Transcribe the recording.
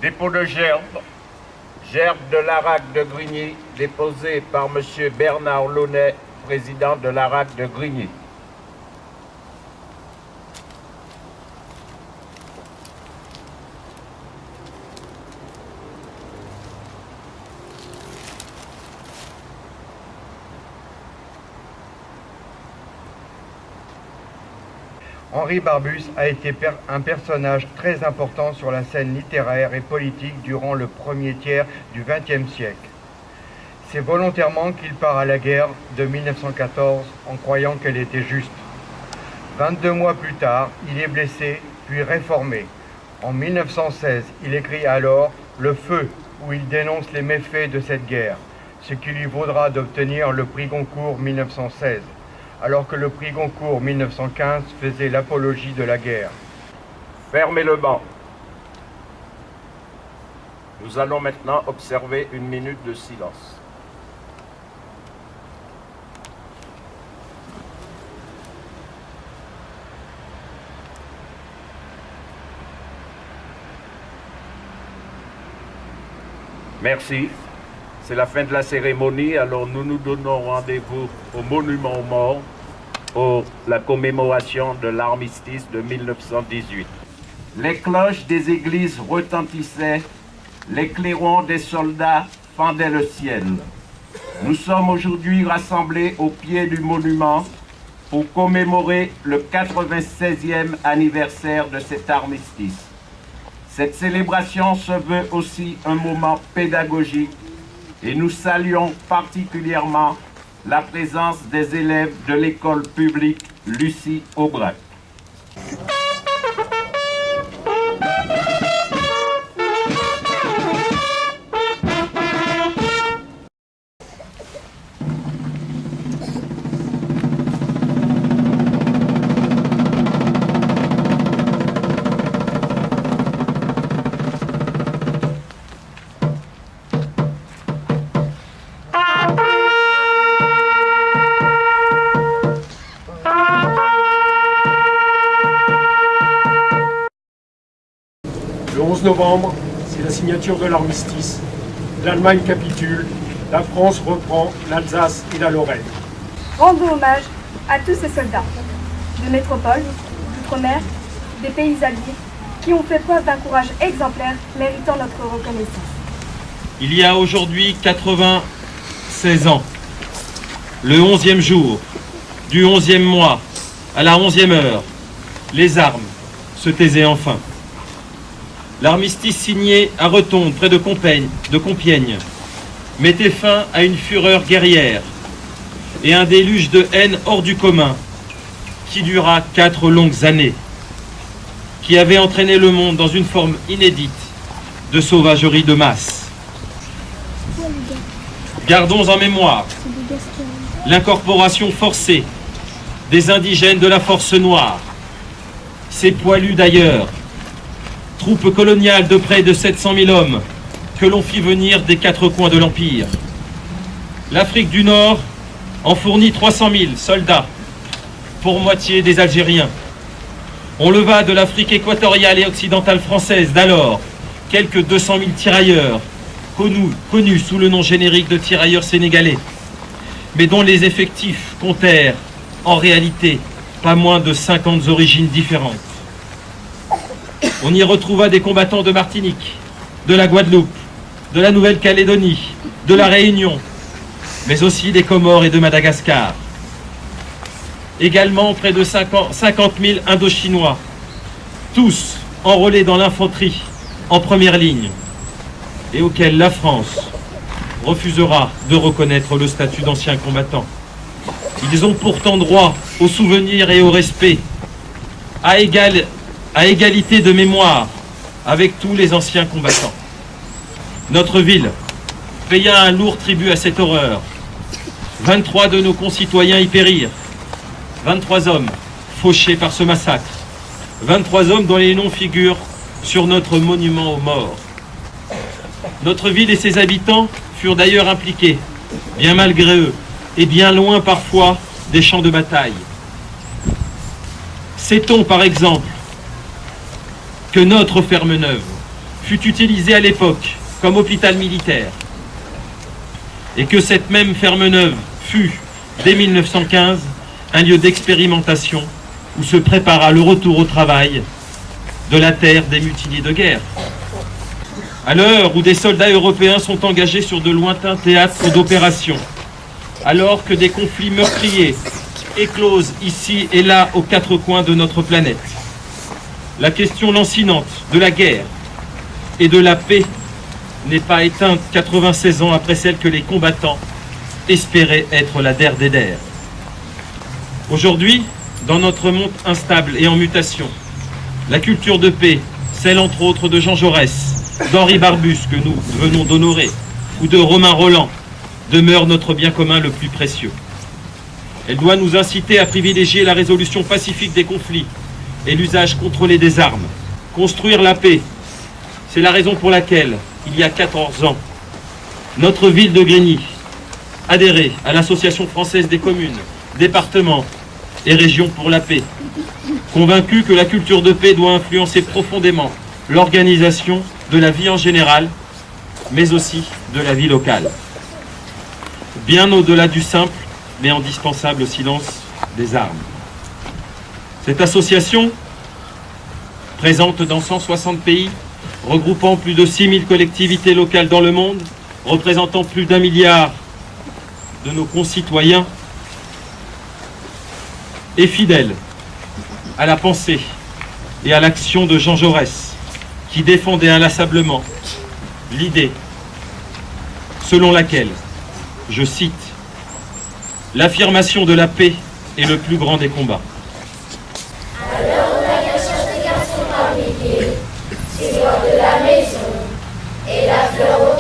Dépôt de gerbes. Gerbe de l'Arac de Grigny, déposé par M. Bernard Launay, président de l'Arac de Grigny. Henri Barbusse a été un personnage très important sur la scène littéraire et politique durant le premier tiers du XXe siècle. C'est volontairement qu'il part à la guerre de 1914 en croyant qu'elle était juste. 22 mois plus tard, il est blessé, puis réformé. En 1916, il écrit alors « Le Feu » où il dénonce les méfaits de cette guerre, ce qui lui vaudra d'obtenir le prix Goncourt 1916. Alors que le prix Goncourt 1915 faisait l'apologie de la guerre. Fermez le banc. Nous allons maintenant observer une minute de silence. Merci. C'est la fin de la cérémonie, alors nous nous donnons rendez-vous au monument aux morts pour la commémoration de l'armistice de 1918. Les cloches des églises retentissaient, les clairons des soldats fendaient le ciel. Nous sommes aujourd'hui rassemblés au pied du monument pour commémorer le 96e anniversaire de cet armistice. Cette célébration se veut aussi un moment pédagogique et nous saluons particulièrement la présence des élèves de l'école publique Lucie Aubrac. Le 11 novembre, c'est la signature de l'armistice. L'Allemagne capitule, la France reprend l'Alsace et la Lorraine. Rendons hommage à tous ces soldats, de métropole, d'outre-mer, des pays alliés, qui ont fait preuve d'un courage exemplaire méritant notre reconnaissance. Il y a aujourd'hui 96 ans, le 11e jour, du 11e mois, à la 11e heure, les armes se taisaient enfin. L'armistice signé à Retonde, près de Compiègne, mettait fin à une fureur guerrière et un déluge de haine hors du commun qui dura 4 longues années, qui avait entraîné le monde dans une forme inédite de sauvagerie de masse. Gardons en mémoire l'incorporation forcée des indigènes de la force noire, ces poilus d'ailleurs, troupes coloniales de près de 700 000 hommes que l'on fit venir des 4 coins de l'Empire. L'Afrique du Nord en fournit 300 000 soldats, pour moitié des Algériens. On leva de l'Afrique équatoriale et occidentale française d'alors quelques 200 000 tirailleurs, connus sous le nom générique de tirailleurs sénégalais, mais dont les effectifs comptèrent en réalité pas moins de 50 origines différentes. On y retrouva des combattants de Martinique, de la Guadeloupe, de la Nouvelle-Calédonie, de la Réunion, mais aussi des Comores et de Madagascar. Également près de 50 000 Indochinois, tous enrôlés dans l'infanterie en première ligne, et auxquels la France refusera de reconnaître le statut d'anciens combattants. Ils ont pourtant droit au souvenir et au respect, à égalité de mémoire avec tous les anciens combattants. Notre ville paya un lourd tribut à cette horreur. 23 de nos concitoyens y périrent. 23 hommes fauchés par ce massacre. 23 hommes dont les noms figurent sur notre monument aux morts. Notre ville et ses habitants furent d'ailleurs impliqués, bien malgré eux, et bien loin parfois des champs de bataille. Sait-on par exemple que notre Ferme-Neuve fut utilisé à l'époque comme hôpital militaire et que cette même Ferme-Neuve fut, dès 1915, un lieu d'expérimentation où se prépara le retour au travail de la terre des mutiniers de guerre. À l'heure où des soldats européens sont engagés sur de lointains théâtres d'opérations, alors que des conflits meurtriers éclosent ici et là aux quatre coins de notre planète, la question lancinante de la guerre et de la paix n'est pas éteinte 96 ans après celle que les combattants espéraient être la der des der. Aujourd'hui, dans notre monde instable et en mutation, la culture de paix, celle entre autres de Jean Jaurès, d'Henri Barbusse que nous venons d'honorer, ou de Romain Rolland, demeure notre bien commun le plus précieux. Elle doit nous inciter à privilégier la résolution pacifique des conflits et l'usage contrôlé des armes. Construire la paix, c'est la raison pour laquelle, il y a 14 ans, notre ville de Grigny adhérait à l'Association française des communes, départements et régions pour la paix, convaincu que la culture de paix doit influencer profondément l'organisation de la vie en général, mais aussi de la vie locale. Bien au-delà du simple mais indispensable silence des armes. Cette association, présente dans 160 pays, regroupant plus de 6000 collectivités locales dans le monde, représentant plus d'1 milliard de nos concitoyens, est fidèle à la pensée et à l'action de Jean Jaurès, qui défendait inlassablement l'idée selon laquelle, je cite, « L'affirmation de la paix est le plus grand des combats. » Alors la cachette des garçons par milliers, sur de la maison, et la fleur